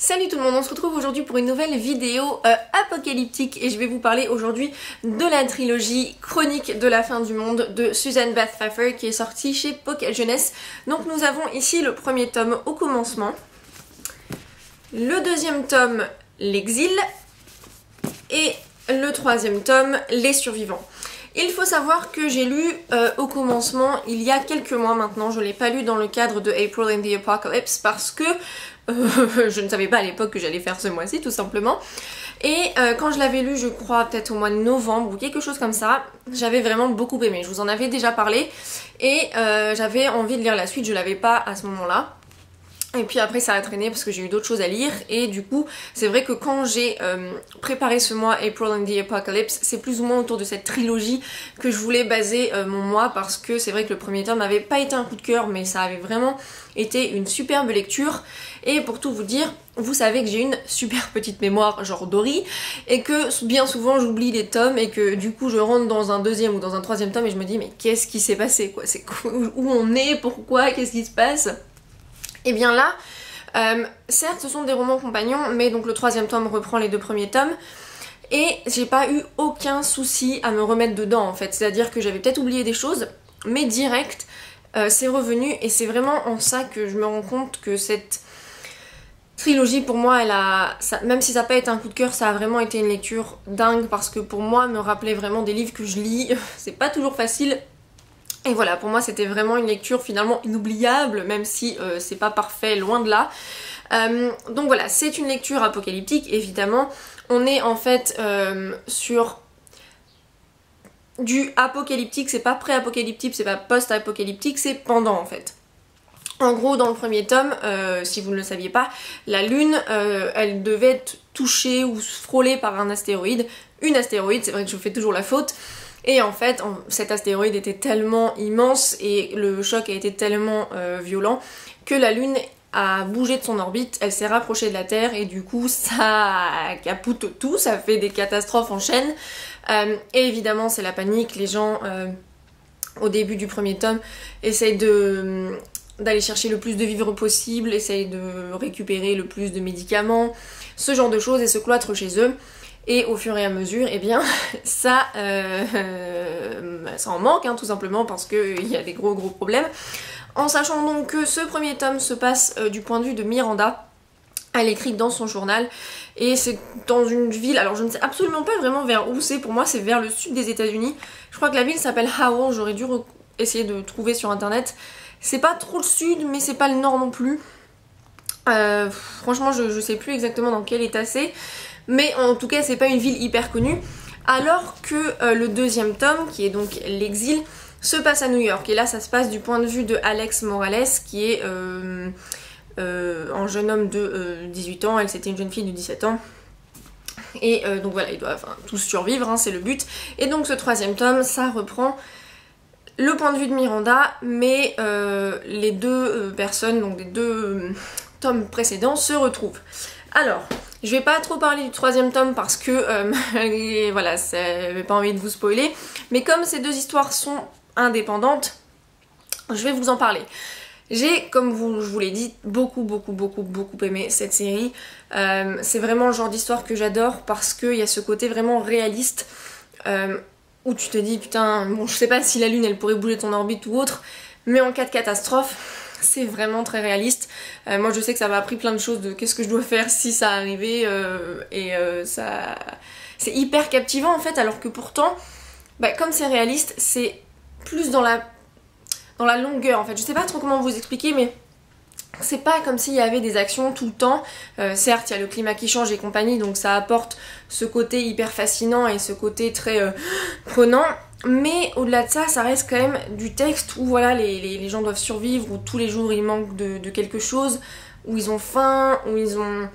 Salut tout le monde, on se retrouve aujourd'hui pour une nouvelle vidéo apocalyptique et je vais vous parler aujourd'hui de la trilogie Chroniques de la fin du monde de Susan Beth Pfeffer qui est sortie chez Pocket Jeunesse. Donc nous avons ici le premier tome au commencement, le deuxième tome L'exil et le troisième tome Les Survivants. Il faut savoir que j'ai lu au commencement il y a quelques mois maintenant, je ne l'ai pas lu dans le cadre de April in the Apocalypse parce que je ne savais pas à l'époque que j'allais faire ce mois-ci tout simplement. Et quand je l'avais lu, je crois peut-être au mois de novembre ou quelque chose comme ça, j'avais vraiment beaucoup aimé. Je vous en avais déjà parlé et j'avais envie de lire la suite, je l'avais pas à ce moment-là. Et puis après ça a traîné parce que j'ai eu d'autres choses à lire et du coup c'est vrai que quand j'ai préparé ce mois April in the Apocalypse, c'est plus ou moins autour de cette trilogie que je voulais baser mon mois parce que c'est vrai que le premier tome n'avait pas été un coup de cœur mais ça avait vraiment été une superbe lecture. Et pour tout vous dire, vous savez que j'ai une super petite mémoire genre Dory et que bien souvent j'oublie les tomes et que du coup je rentre dans un deuxième ou dans un troisième tome et je me dis mais qu'est-ce qui s'est passé quoi, c'est où on est, pourquoi, qu'est-ce qui se passe? Et bien là, certes ce sont des romans compagnons, mais donc le troisième tome reprend les deux premiers tomes, et j'ai pas eu aucun souci à me remettre dedans en fait, c'est-à-dire que j'avais peut-être oublié des choses, mais direct, c'est revenu, et c'est vraiment en ça que je me rends compte que cette trilogie pour moi, même si ça n'a pas été un coup de cœur, ça a vraiment été une lecture dingue, parce que pour moi, me rappeler vraiment des livres que je lis, c'est pas toujours facile. Et voilà, pour moi c'était vraiment une lecture finalement inoubliable, même si c'est pas parfait, loin de là. Donc voilà, c'est une lecture apocalyptique, évidemment. On est en fait sur du apocalyptique, c'est pas pré-apocalyptique, c'est pas post-apocalyptique, c'est pendant en fait. En gros, dans le premier tome, si vous ne le saviez pas, la Lune, elle devait être touchée ou frôlée par un astéroïde. Une astéroïde, c'est vrai que je fais toujours la faute. Et en fait, cet astéroïde était tellement immense et le choc a été tellement violent que la Lune a bougé de son orbite, elle s'est rapprochée de la Terre et du coup ça capote tout, ça fait des catastrophes en chaîne. Et évidemment c'est la panique, les gens au début du premier tome essayent d'aller chercher le plus de vivres possible, essayent de récupérer le plus de médicaments, ce genre de choses et se cloîtrent chez eux. Et au fur et à mesure, eh bien, ça en manque, hein, tout simplement, parce qu'il y a des gros problèmes. En sachant donc que ce premier tome se passe du point de vue de Miranda, elle écrit dans son journal, et c'est dans une ville, alors je ne sais absolument pas vraiment vers où c'est, pour moi c'est vers le sud des États-Unis. Je crois que la ville s'appelle Howell, j'aurais dû essayer de trouver sur internet. C'est pas trop le sud, mais c'est pas le nord non plus. Franchement, je sais plus exactement dans quel état c'est. Mais en tout cas c'est pas une ville hyper connue, alors que le deuxième tome, qui est donc L'exil, se passe à New York, et là ça se passe du point de vue de Alex Morales, qui est un jeune homme de 18 ans, elle c'était une jeune fille de 17 ans, et donc voilà, ils doivent tous survivre, hein, c'est le but. Et donc ce troisième tome, ça reprend le point de vue de Miranda, mais les deux personnes, donc les deux tomes précédents, se retrouvent. Alors, je vais pas trop parler du troisième tome parce que voilà, j'avais pas envie de vous spoiler, mais comme ces deux histoires sont indépendantes, je vais vous en parler. J'ai, comme je vous l'ai dit, beaucoup aimé cette série. C'est vraiment le genre d'histoire que j'adore parce qu'il y a ce côté vraiment réaliste où tu te dis putain, bon je sais pas si la Lune elle pourrait bouger ton orbite ou autre, mais en cas de catastrophe, c'est vraiment très réaliste. Moi je sais que ça m'a appris plein de choses de qu'est-ce que je dois faire si ça arrivait ça... c'est hyper captivant en fait, alors que pourtant, comme c'est réaliste, c'est plus dans la longueur en fait. Je sais pas trop comment vous expliquer, mais c'est pas comme s'il y avait des actions tout le temps. Certes, il y a le climat qui change et compagnie, donc ça apporte ce côté hyper fascinant et ce côté très prenant. Mais au-delà de ça, ça reste quand même du texte où voilà, les gens doivent survivre, où tous les jours ils manquent de quelque chose, où ils ont faim, où ils ont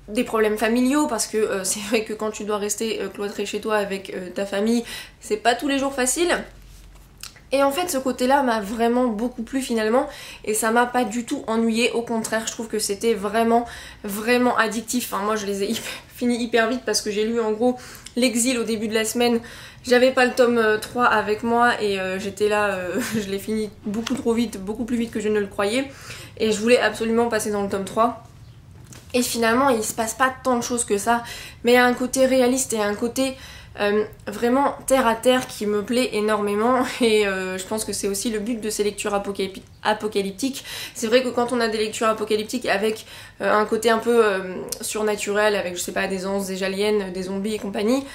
des problèmes familiaux, parce que c'est vrai que quand tu dois rester cloîtré chez toi avec ta famille, c'est pas tous les jours facile. Et en fait ce côté-là m'a vraiment beaucoup plu finalement, et ça m'a pas du tout ennuyé, au contraire je trouve que c'était vraiment addictif. Enfin moi je les ai finis hyper vite parce que j'ai lu en gros L'exil au début de la semaine, j'avais pas le tome 3 avec moi et j'étais là, je l'ai fini beaucoup trop vite, beaucoup plus vite que je ne le croyais, et je voulais absolument passer dans le tome 3. Et finalement il se passe pas tant de choses que ça, mais il y a un côté réaliste et un côté vraiment terre à terre qui me plaît énormément. Et je pense que c'est aussi le but de ces lectures apocalyptiques. C'est vrai que quand on a des lectures apocalyptiques avec un côté un peu surnaturel, avec je sais pas des anges, des aliens, des zombies et compagnie,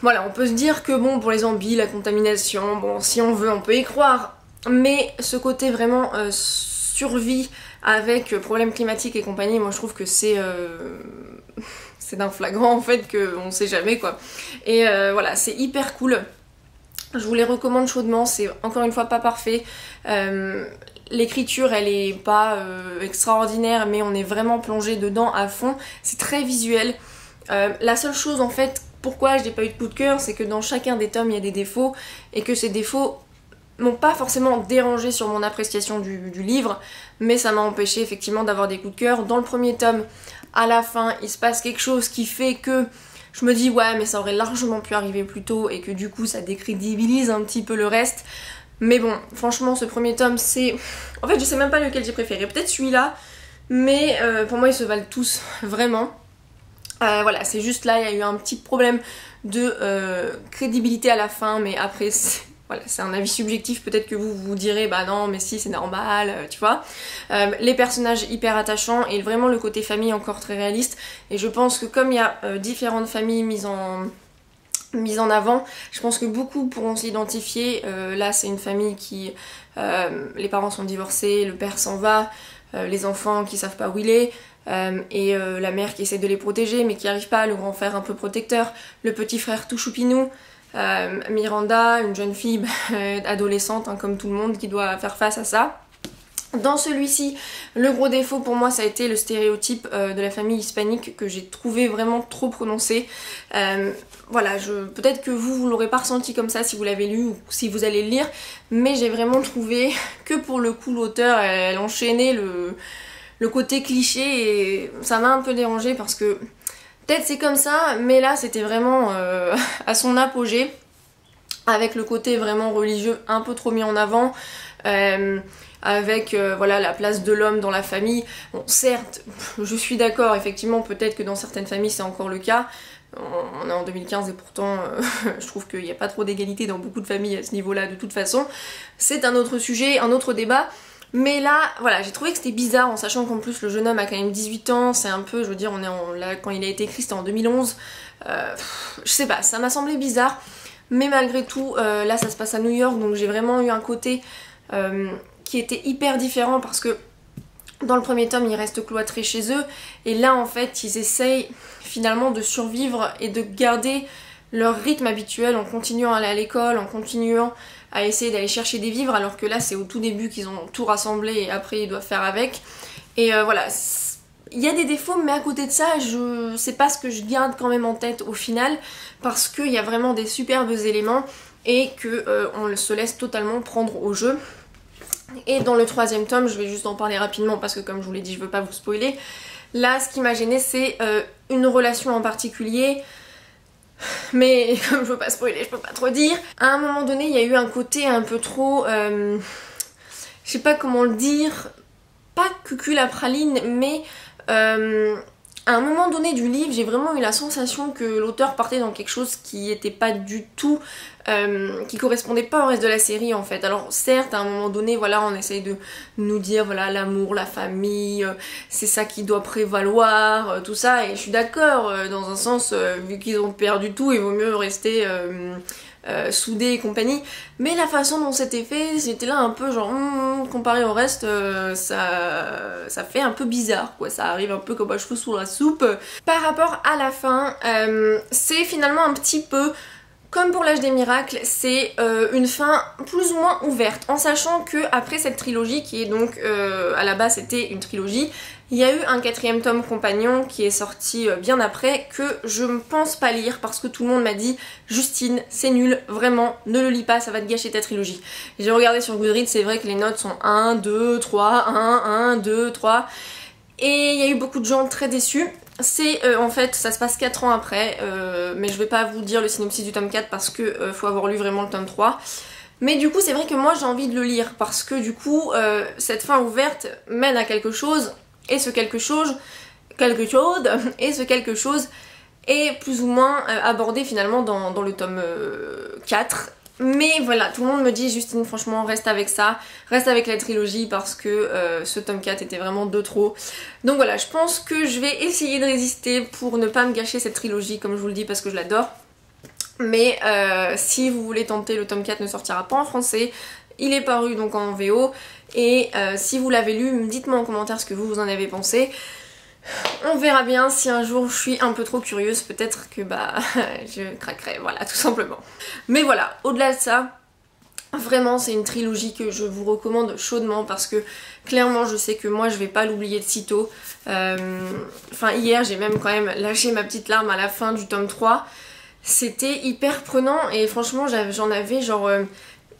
voilà, on peut se dire que bon, pour les zombies, la contamination, bon, si on veut, on peut y croire. Mais ce côté vraiment survie avec problèmes climatiques et compagnie, moi je trouve que c'est d'un flagrant en fait qu'on sait jamais quoi. Et voilà, c'est hyper cool. Je vous les recommande chaudement, c'est encore une fois pas parfait. L'écriture elle est pas extraordinaire, mais on est vraiment plongé dedans à fond. C'est très visuel. La seule chose en fait, pourquoi je n'ai pas eu de coup de cœur, c'est que dans chacun des tomes il y a des défauts, et que ces défauts m'ont pas forcément dérangé sur mon appréciation du livre, mais ça m'a empêché effectivement d'avoir des coups de cœur. Dans le premier tome, à la fin, il se passe quelque chose qui fait que je me dis ouais mais ça aurait largement pu arriver plus tôt, et que du coup ça décrédibilise un petit peu le reste. Mais bon, franchement ce premier tome c'est... En fait je sais même pas lequel j'ai préféré, peut-être celui-là, mais pour moi ils se valent tous, vraiment. Voilà, c'est juste là, il y a eu un petit problème de crédibilité à la fin, mais après voilà, c'est un avis subjectif, peut-être que vous vous direz bah non mais si c'est normal, tu vois. Les personnages hyper attachants et vraiment le côté famille encore très réaliste, et je pense que comme il y a différentes familles mises en avant, je pense que beaucoup pourront s'identifier. Là c'est une famille qui... les parents sont divorcés, le père s'en va, les enfants qui savent pas où il est, et la mère qui essaie de les protéger mais qui arrive pas, le grand frère un peu protecteur, le petit frère tout choupinou, Miranda, une jeune fille adolescente hein, comme tout le monde qui doit faire face à ça. Dans celui-ci, le gros défaut pour moi ça a été le stéréotype de la famille hispanique que j'ai trouvé vraiment trop prononcé. Voilà, peut-être que vous l'aurez pas ressenti comme ça si vous l'avez lu ou si vous allez le lire, mais j'ai vraiment trouvé que pour le coup l'auteur elle enchaînait le côté cliché, et ça m'a un peu dérangée parce que peut-être c'est comme ça, mais là c'était vraiment à son apogée, avec le côté vraiment religieux un peu trop mis en avant, avec voilà la place de l'homme dans la famille. Bon certes, je suis d'accord, effectivement peut-être que dans certaines familles c'est encore le cas, on est en 2015 et pourtant je trouve qu'il n'y a pas trop d'égalité dans beaucoup de familles à ce niveau-là de toute façon. C'est un autre sujet, un autre débat. Mais là, voilà, j'ai trouvé que c'était bizarre en sachant qu'en plus le jeune homme a quand même 18 ans, c'est un peu, je veux dire, là, quand il a été écrit c'était en 2011, je sais pas, ça m'a semblé bizarre, mais malgré tout, là ça se passe à New York, donc j'ai vraiment eu un côté qui était hyper différent parce que dans le premier tome ils restent cloîtrés chez eux, et là en fait ils essayent finalement de survivre et de garder leur rythme habituel en continuant à aller à l'école, en continuant à essayer d'aller chercher des vivres, alors que là c'est au tout début qu'ils ont tout rassemblé et après ils doivent faire avec. Et voilà, il y a des défauts, mais à côté de ça, c'est pas ce que je garde quand même en tête au final, parce qu'il y a vraiment des superbes éléments et que on se laisse totalement prendre au jeu. Et dans le troisième tome, je vais juste en parler rapidement parce que comme je vous l'ai dit, je veux pas vous spoiler. Là, ce qui m'a gênée, c'est une relation en particulier. Mais comme je veux pas spoiler, je peux pas trop dire. À un moment donné, il y a eu un côté un peu trop... je sais pas comment le dire. Pas cucul à praline, mais... à un moment donné du livre, j'ai vraiment eu la sensation que l'auteur partait dans quelque chose qui était pas du tout... qui correspondait pas au reste de la série en fait. Alors certes, à un moment donné, voilà, on essaye de nous dire, voilà, l'amour, la famille, c'est ça qui doit prévaloir, tout ça, et je suis d'accord, dans un sens, vu qu'ils ont perdu tout, il vaut mieux rester... soudés et compagnie, mais la façon dont c'était fait, c'était là un peu genre comparé au reste, ça fait un peu bizarre quoi, ça arrive un peu comme un cheveu sous la soupe. Par rapport à la fin, c'est finalement un petit peu comme pour l'âge des miracles, c'est une fin plus ou moins ouverte, en sachant que après cette trilogie, qui est donc à la base c'était une trilogie, il y a eu un 4e tome compagnon qui est sorti bien après, que je ne pense pas lire parce que tout le monde m'a dit Justine, c'est nul, vraiment, ne le lis pas, ça va te gâcher ta trilogie. J'ai regardé sur Goodreads, c'est vrai que les notes sont 1, 2, 3, 1, 2, 3, et il y a eu beaucoup de gens très déçus. C'est en fait, ça se passe 4 ans après, mais je vais pas vous dire le synopsis du tome 4 parce que faut avoir lu vraiment le tome 3. Mais du coup c'est vrai que moi j'ai envie de le lire parce que du coup cette fin ouverte mène à quelque chose, et ce quelque chose quelque chose, et ce quelque chose est plus ou moins abordé finalement dans le tome 4. Mais voilà, tout le monde me dit Justine franchement reste avec ça, reste avec la trilogie parce que ce tome 4 était vraiment de trop. Donc voilà, je pense que je vais essayer de résister pour ne pas me gâcher cette trilogie comme je vous le dis parce que je l'adore. Mais si vous voulez tenter, le tome 4 ne sortira pas en français, il est paru donc en VO. Et si vous l'avez lu, dites-moi en commentaire ce que vous en avez pensé. On verra bien, si un jour je suis un peu trop curieuse, peut-être que bah je craquerai, voilà, tout simplement. Mais voilà, au-delà de ça, vraiment c'est une trilogie que je vous recommande chaudement parce que clairement je sais que moi je vais pas l'oublier de sitôt. Enfin hier j'ai même quand même lâché ma petite larme à la fin du tome 3. C'était hyper prenant et franchement j'en avais genre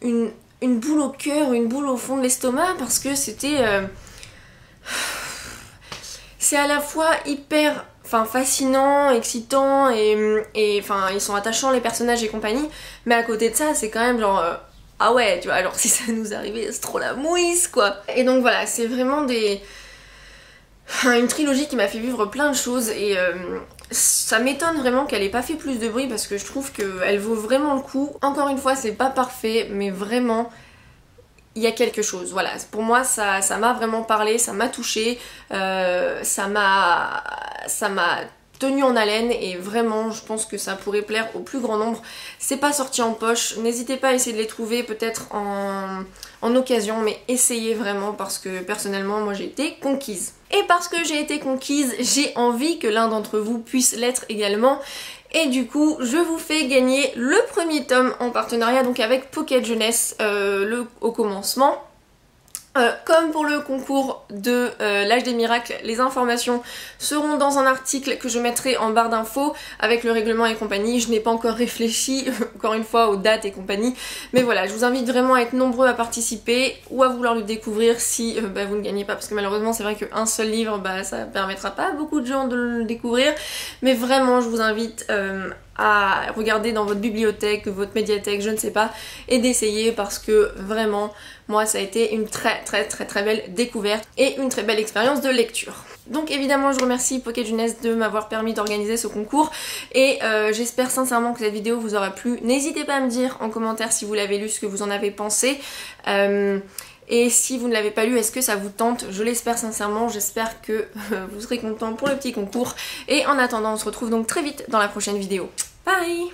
une boule au cœur, une boule au fond de l'estomac parce que c'était... c'est à la fois hyper fascinant, excitant et enfin ils sont attachants les personnages et compagnie, mais à côté de ça c'est quand même genre ah ouais tu vois, alors si ça nous arrivait c'est trop la mouise quoi. Et donc voilà, c'est vraiment une trilogie qui m'a fait vivre plein de choses et ça m'étonne vraiment qu'elle ait pas fait plus de bruit parce que je trouve qu'elle vaut vraiment le coup. Encore une fois c'est pas parfait mais vraiment il y a quelque chose, voilà, pour moi ça m'a vraiment parlé, ça m'a touchée, ça m'a tenu en haleine et vraiment je pense que ça pourrait plaire au plus grand nombre. C'est pas sorti en poche, n'hésitez pas à essayer de les trouver peut-être en occasion, mais essayez vraiment parce que personnellement moi j'ai été conquise. Et parce que j'ai été conquise, j'ai envie que l'un d'entre vous puisse l'être également. Et du coup, je vous fais gagner le premier tome en partenariat donc avec Pocket Jeunesse au commencement. Comme pour le concours de l'âge des miracles, les informations seront dans un article que je mettrai en barre d'infos avec le règlement et compagnie. Je n'ai pas encore réfléchi, encore une fois, aux dates et compagnie. Mais voilà, je vous invite vraiment à être nombreux à participer ou à vouloir le découvrir si vous ne gagnez pas. Parce que malheureusement, c'est vrai qu'un seul livre, ça permettra pas à beaucoup de gens de le découvrir. Mais vraiment, je vous invite à regarder dans votre bibliothèque, votre médiathèque, je ne sais pas, et d'essayer parce que vraiment, moi ça a été une très belle découverte et une très belle expérience de lecture. Donc évidemment je remercie Pocket Jeunesse de m'avoir permis d'organiser ce concours et j'espère sincèrement que cette vidéo vous aura plu. N'hésitez pas à me dire en commentaire si vous l'avez lu, ce que vous en avez pensé. Et si vous ne l'avez pas lu, est-ce que ça vous tente? Je l'espère sincèrement, j'espère que vous serez contents pour le petit concours. Et en attendant, on se retrouve donc très vite dans la prochaine vidéo. Bye!